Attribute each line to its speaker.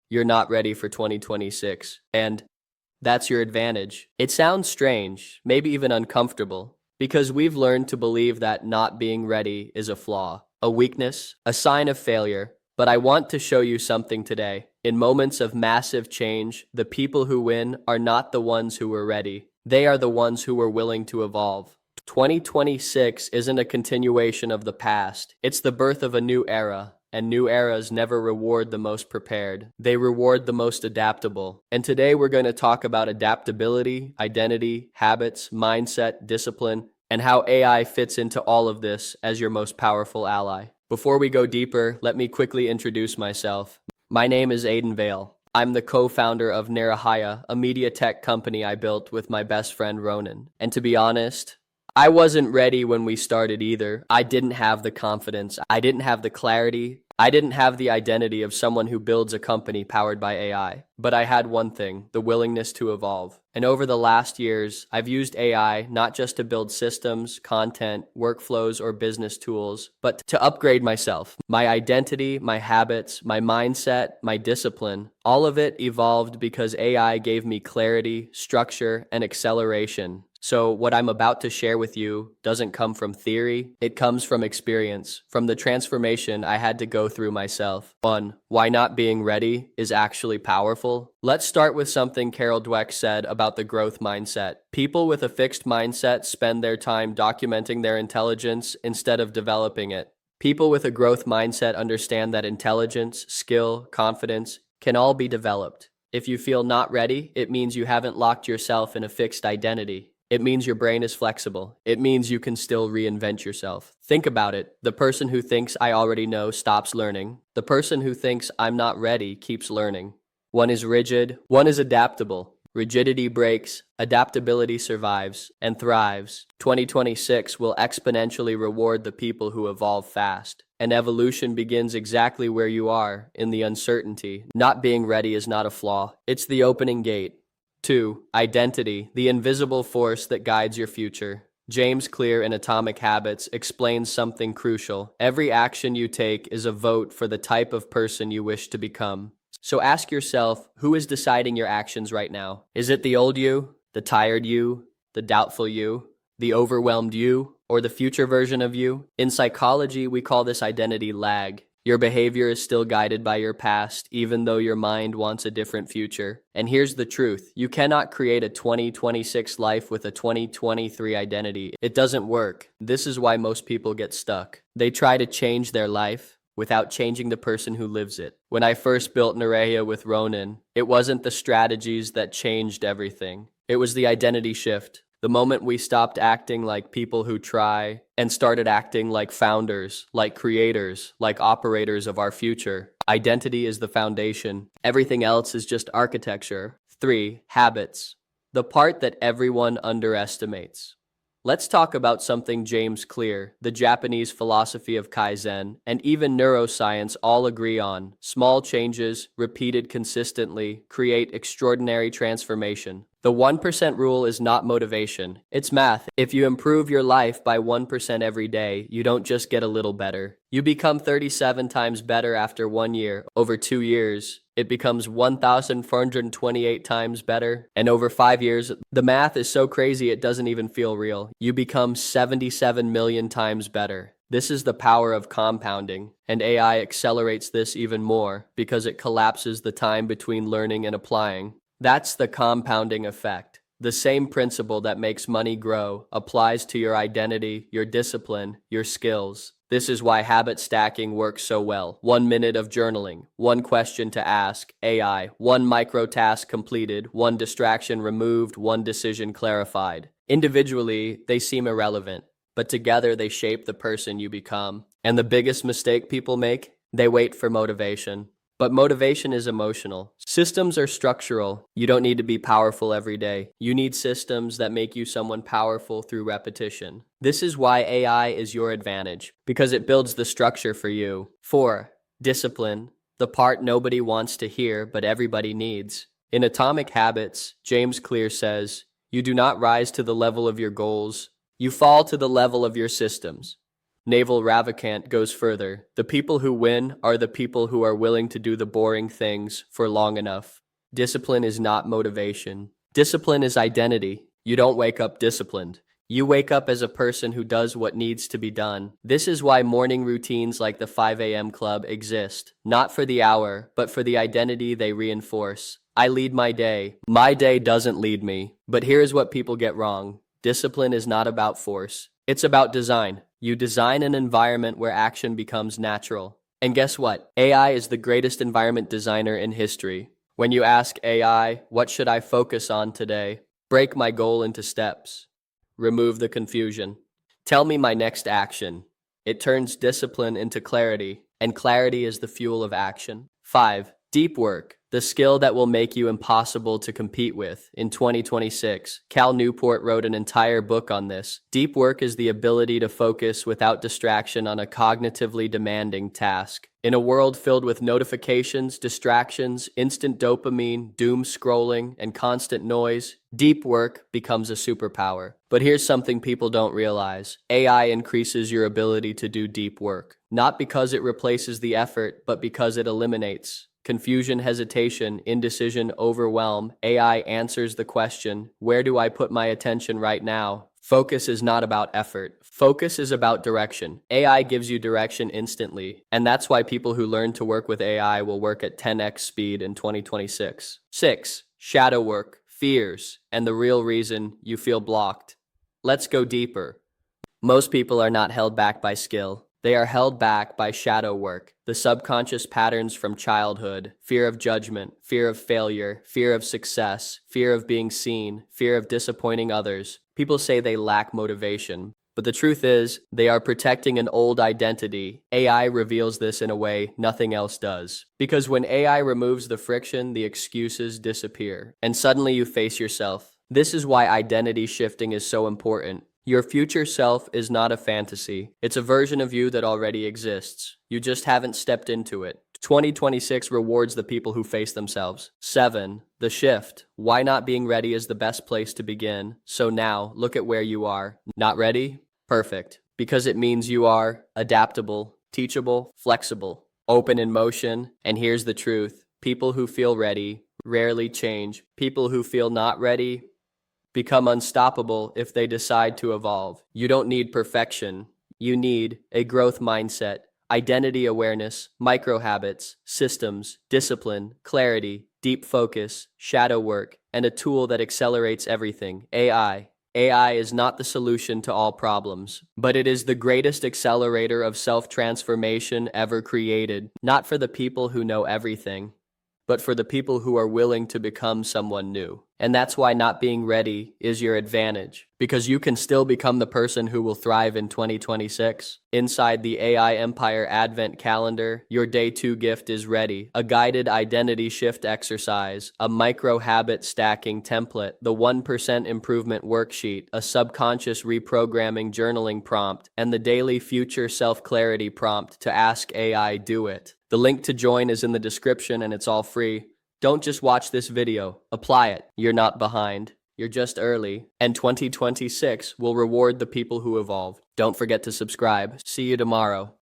Speaker 1: you're not ready for 2026. And that's your advantage. It sounds strange, maybe even uncomfortable, because we've learned to believe that not being ready is a flaw, a weakness, a sign of failure. But I want to show you something today. In moments of massive change, the people who win are not the ones who were ready. They are the ones who were willing to evolve. 2026 isn't a continuation of the past. It's the birth of a new era. And new eras never reward the most prepared. They reward the most adaptable. And today we're going to talk about adaptability, identity, habits, mindset, discipline, and how AI fits into all of this as your most powerful ally. Before we go deeper, let me quickly introduce myself. My name is Aiden Vale. I'm the co-founder of Narahaya, a media tech company I built with my best friend Ronan. And to be honest, I wasn't ready when we started either. I didn't have the confidence. I didn't have the clarity. I didn't have the identity of someone who builds a company powered by AI. But I had one thing, the willingness to evolve. And over the last years, I've used AI not just to build systems, content, workflows, or business tools, but to upgrade myself. My identity, my habits, my mindset, my discipline, all of it evolved because AI gave me clarity, structure, and acceleration. So what I'm about to share with you doesn't come from theory, it comes from experience, from the transformation I had to go through myself. 1. Why not being ready is actually powerful. Let's start with something Carol Dweck said about the growth mindset. People with a fixed mindset spend their time documenting their intelligence instead of developing it. People with a growth mindset understand that intelligence, skill, confidence can all be developed. If you feel not ready, it means you haven't locked yourself in a fixed identity. It means your brain is flexible. It means you can still reinvent yourself. Think about it. The person who thinks I already know stops learning. The person who thinks I'm not ready keeps learning. One is rigid, one is adaptable. Rigidity breaks, adaptability survives and thrives. 2026 will exponentially reward the people who evolve fast. And evolution begins exactly where you are, in the uncertainty. Not being ready is not a flaw. It's the opening gate. 2. Identity, the invisible force that guides your future. James Clear in Atomic Habits explains something crucial. Every action you take is a vote for the type of person you wish to become. So ask yourself, who is deciding your actions right now? Is it the old you, the tired you, the doubtful you, the overwhelmed you, or the future version of you? In psychology, we call this identity lag. Your behavior is still guided by your past, even though your mind wants a different future. And here's the truth. You cannot create a 2026 life with a 2023 identity. It doesn't work. This is why most people get stuck. They try to change their life without changing the person who lives it. When I first built Narahaya with Ronan, it wasn't the strategies that changed everything. It was the identity shift. The moment we stopped acting like people who try and started acting like founders, like creators, like operators of our future. Identity is the foundation. Everything else is just architecture. 3. Habits. The part that everyone underestimates. Let's talk about something James Clear, the Japanese philosophy of Kaizen, and even neuroscience all agree on. Small changes, repeated consistently, create extraordinary transformation. The 1% rule is not motivation, it's math. If you improve your life by 1% every day, you don't just get a little better. You become 37 times better after 1 year. Over 2 years, it becomes 1,428 times better. And over 5 years, the math is so crazy it doesn't even feel real. You become 77 million times better. This is the power of compounding, and AI accelerates this even more because it collapses the time between learning and applying. That's the compounding effect. The same principle that makes money grow applies to your identity, your discipline, your skills. This is why habit stacking works so well. 1 minute of journaling, 1 question to ask, AI, 1 micro task completed, 1 distraction removed, 1 decision clarified. Individually, they seem irrelevant, but together they shape the person you become. And the biggest mistake people make? They wait for motivation. But motivation is emotional. Systems are structural. You don't need to be powerful every day. You need systems that make you someone powerful through repetition. This is why AI is your advantage, because it builds the structure for you. 4. Discipline, the part nobody wants to hear but everybody needs. In Atomic Habits, James Clear says, "You do not rise to the level of your goals. You fall to the level of your systems." Naval Ravikant goes further. The people who win are the people who are willing to do the boring things for long enough. Discipline is not motivation. Discipline is identity. You don't wake up disciplined. You wake up as a person who does what needs to be done. This is why morning routines like the 5 a.m. club exist, not for the hour, but for the identity they reinforce. I lead my day. My day doesn't lead me. But here's what people get wrong. Discipline is not about force. It's about design. You design an environment where action becomes natural. And guess what? AI is the greatest environment designer in history. When you ask AI, what should I focus on today? Break my goal into steps. Remove the confusion. Tell me my next action. It turns discipline into clarity, and clarity is the fuel of action. 5. Deep work, the skill that will make you impossible to compete with. In 2026, Cal Newport wrote an entire book on this. Deep work is the ability to focus without distraction on a cognitively demanding task. In a world filled with notifications, distractions, instant dopamine, doom scrolling, and constant noise, deep work becomes a superpower. But here's something people don't realize. AI increases your ability to do deep work, not because it replaces the effort, but because it eliminates confusion, hesitation, indecision, overwhelm. AI answers the question, where do I put my attention right now? Focus is not about effort. Focus is about direction. AI gives you direction instantly, and that's why people who learn to work with AI will work at 10x speed in 2026. 6. Shadow work, fears, and the real reason you feel blocked. Let's go deeper. Most people are not held back by skill. They are held back by shadow work, the subconscious patterns from childhood, fear of judgment, fear of failure, fear of success, fear of being seen, fear of disappointing others. People say they lack motivation, but the truth is, they are protecting an old identity. AI reveals this in a way nothing else does. Because when AI removes the friction, the excuses disappear, and suddenly you face yourself. This is why identity shifting is so important. Your future self is not a fantasy. It's a version of you that already exists. You just haven't stepped into it. 2026 rewards the people who face themselves. 7. The shift. Why not being ready is the best place to begin. So now, look at where you are. Not ready? Perfect. Because it means you are adaptable, teachable, flexible, open in motion. And here's the truth. People who feel ready rarely change. People who feel not ready become unstoppable if they decide to evolve. You don't need perfection. You need a growth mindset, identity awareness, micro habits, systems, discipline, clarity, deep focus, shadow work, and a tool that accelerates everything, AI. AI is not the solution to all problems, but it is the greatest accelerator of self-transformation ever created, not for the people who know everything, but for the people who are willing to become someone new. And that's why not being ready is your advantage, because you can still become the person who will thrive in 2026. Inside the AI Empire Advent Calendar, your Day 2 gift is ready. A guided identity shift exercise, a micro habit stacking template, the 1% improvement worksheet, a subconscious reprogramming journaling prompt, and the daily future self-clarity prompt to ask AI do it. The link to join is in the description and it's all free. Don't just watch this video, apply it. You're not behind, you're just early. And 2026 will reward the people who evolve. Don't forget to subscribe. See you tomorrow.